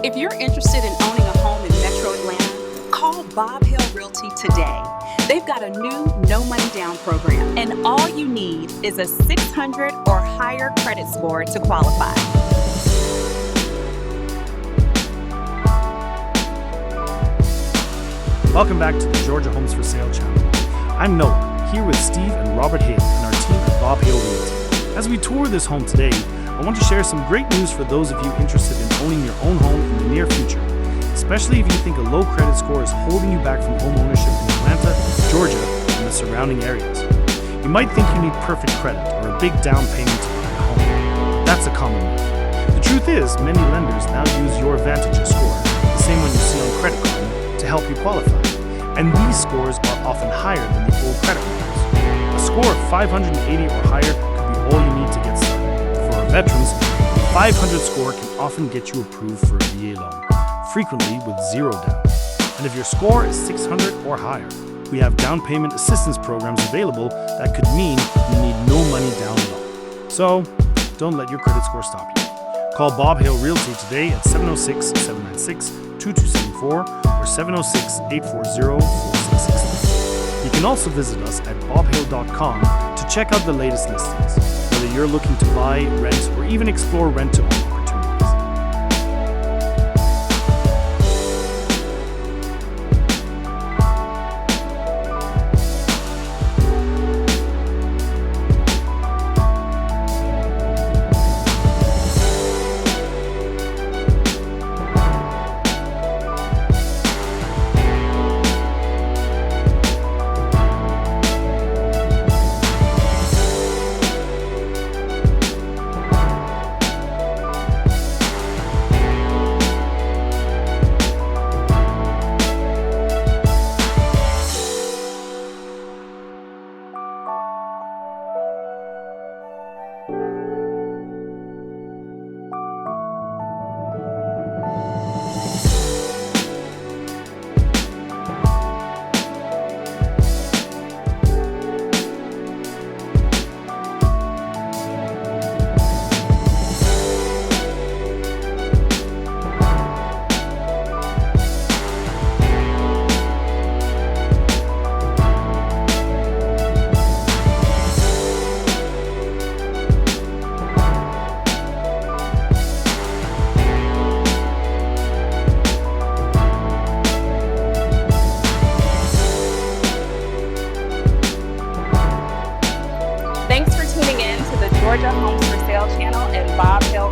If you're interested in owning a home in Metro Atlanta, call Bob Hill Realty today. They've got a new no money down program, and all you need is a 600 or higher credit score to qualify. Welcome back to the Georgia Homes for Sale channel. I'm Noah, here with Steve and Robert Hale and our team at Bob Hale Realty. As we tour this home today, I want to share some great news for those of you interested in owning your own home in the near future, especially if you think a low credit score is holding you back from home ownership in Atlanta, Georgia, and the surrounding areas. You might think you need perfect credit or a big down payment to buy a home. That's a common myth. The truth is, many lenders now use your Vantage score, the same one you see on Credit Karma, to help you qualify. And these scores are often higher than the old credit rules. A score of 580 or higher could be all you need to get started. For our veterans, the 500 score can often get you approved for a VA loan, frequently with zero down. And if your score is 600 or higher, we have down payment assistance programs available that could mean you need no money down at all. So, don't let your credit score stop you. Call Bob Hale Realty today at 706-796-2274 or 706-840-4663. You can also visit us at bobhale.com to check out the latest listings, whether you're looking to buy, rent, or even explore rent-to-own opportunities. Thanks for tuning in to the Georgia Homes for Sale channel and Bob Hill